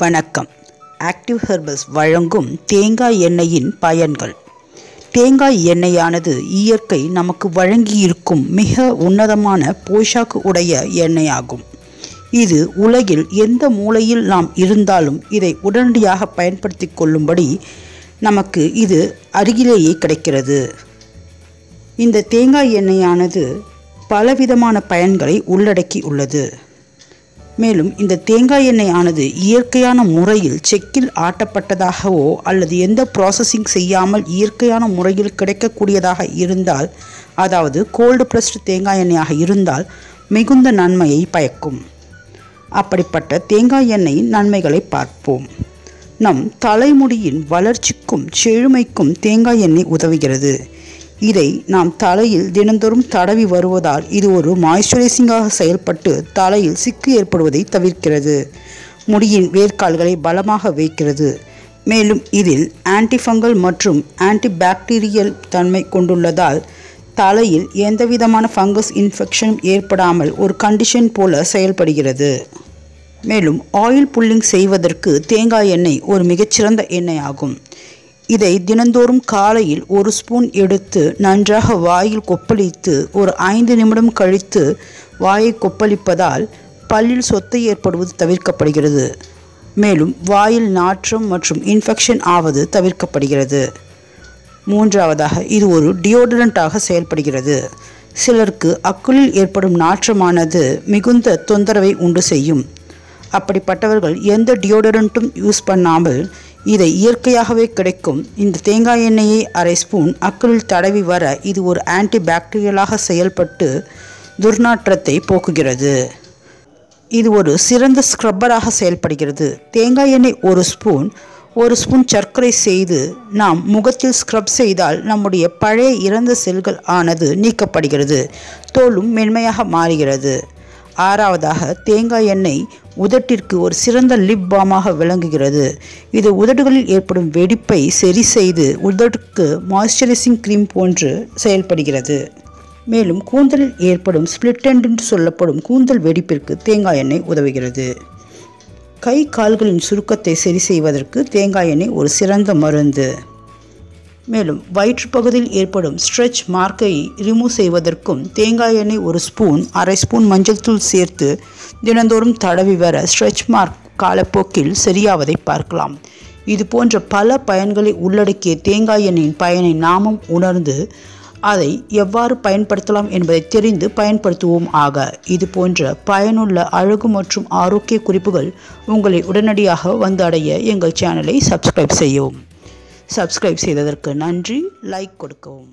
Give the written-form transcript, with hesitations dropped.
வணக்கம். Active herbals வழங்கும் தேங்காய் எண்ணெயின் பயன்கள். தேங்காய் எண்ணெயானது இயற்கை நமக்கு வழங்கியிருக்கும் மிக உன்னதமான போஷாக்கு உடைய எண்ணெயாகும். இது உலகில் எந்த மூலையில் நாம் இருந்தாலும் இதை உடனடியாக பயன்படுத்தி கொள்ளும்படி நமக்கு இது அருகிலேயே கிடைக்கிறது. இந்த தேங்காய் எண்ணெயானது பலவிதமான பயன்களை உள்ளடக்கி உள்ளது. மேலும் இந்த தேங்காய் எண்ணெய் ஆனது இயற்கையான முறையில் செக்கில் ஆட்டப்பட்டதாகவோ அல்லது எந்த ப்ராசஸிங் செய்யாமல் இயற்கையான முறையில் கிடைக்கக்கூடியதாக இருந்தால், அதாவது கோல்டு ப்ரெஸ்டு தேங்காய் எண்ணெயாக இருந்தால் மிகுந்த நன்மையை பயக்கும். அப்படிப்பட்ட தேங்காய் எண்ணெயின் நன்மைகளை பார்ப்போம். நம் தலைமுடியின் வளர்ச்சிக்கும் செழுமைக்கும் தேங்காய் எண்ணெய் உதவுகிறது. இதை நாம் தலையில் தினந்தோறும் தடவி வருவதால் இது ஒரு மாய்ஸ்சரைசிங்காக செயல்பட்டு தலையில் சிக்கு ஏற்படுவதை தவிர்க்கிறது. முடியின் வேர்க்கால்களை பலமாக வைக்கிறது. மேலும் இதில் ஆன்டிஃபங்கல் மற்றும் ஆன்டிபாக்டீரியல் தன்மை கொண்டுள்ளதால் தலையில் எந்தவிதமான ஃபங்கஸ் இன்ஃபெக்ஷனும் ஏற்படாமல் ஒரு கண்டிஷன் போல செயல்படுகிறது. மேலும் ஆயில் புல்லிங் செய்வதற்கு தேங்காய் எண்ணெய் ஒரு மிகச்சிறந்த எண்ணெய் ஆகும். இதை தினந்தோறும் காலையில் ஒரு ஸ்பூன் எடுத்து நன்றாக வாயில் கொப்பளித்து ஒரு 5 நிமிடம் கழித்து வாயை கொப்பளிப்பதால் பல்லில் சொத்தை ஏற்படுவது தவிர்க்கப்படுகிறது. மேலும் வாயில் நாற்றம் மற்றும் இன்ஃபெக்ஷன் ஆவது தவிர்க்கப்படுகிறது. மூன்றாவதாக இது ஒரு டியோடரண்டாக செயல்படுகிறது. சிலருக்கு அக்குளில் ஏற்படும் நாற்றமானது மிகுந்த தொந்தரவை உண்டு செய்யும். அப்படிப்பட்டவர்கள் எந்த டியோடரண்ட்டும் யூஸ் பண்ணாமல் இதை இயற்கையாகவே கிடைக்கும் இந்த தேங்காய் எண்ணெயை அரை ஸ்பூன் அக்குளில் தடவி வர இது ஒரு ஆன்டிபாக்டீரியலாக செயல்பட்டு துர்நாற்றத்தை போக்குகிறது. இது ஒரு சிறந்த ஸ்க்ரப்பராக செயல்படுகிறது. தேங்காய் எண்ணெய் ஒரு ஸ்பூன் சர்க்கரை செய்து நாம் முகத்தில் ஸ்க்ரப் செய்தால் நம்முடைய பழைய இறந்த செல்கள் ஆனது நீக்கப்படுகிறது. தோலும் மென்மையாக மாறுகிறது. ஆறாவதாக தேங்காய் எண்ணெய் உதட்டிற்கு ஒரு சிறந்த லிப் பாமாக விளங்குகிறது. இது உதடுகளில் ஏற்படும் வெடிப்பை சரி செய்து உதட்டுக்கு மாய்ஸ்சரைசிங் க்ரீம் போன்று செயல்படுகிறது. மேலும் கூந்தலில் ஏற்படும் ஸ்பிளிட் எண்ட் என்று சொல்லப்படும் கூந்தல் வெடிப்பிற்கு தேங்காய் எண்ணெய் உதவுகிறது. கை கால்களின் சுருக்கத்தை சரி செய்வதற்கு தேங்காய் எண்ணெய் ஒரு சிறந்த மருந்து. மேலும் வயிற்று பகுதியில் ஏற்படும் ஸ்ட்ரெச் மார்க்கை ரிமூவ் செய்வதற்கும் தேங்காய் எண்ணெய் ஒரு ஸ்பூன் அரை ஸ்பூன் மஞ்சள் தூள் சேர்த்து தினந்தோறும் தடவி வர ஸ்ட்ரெச் மார்க் காலப்போக்கில் சரியாவதை பார்க்கலாம். இது போன்ற பல பயன்களை உள்ளடக்கிய தேங்காய் எண்ணெயின் பயனை நாமும் உணர்ந்து அதை எவ்வாறு பயன்படுத்தலாம் என்பதை தெரிந்து பயன்படுத்துவோம் ஆக. இது போன்ற பயனுள்ள அழகு மற்றும் ஆரோக்கிய குறிப்புகள் உங்களை உடனடியாக வந்து அடைய எங்கள் சேனலை சப்ஸ்கிரைப் செய்யவும். சப்ஸ்கிரைப் செய்ததற்கு நன்றி. லைக் கொடுக்கவும்.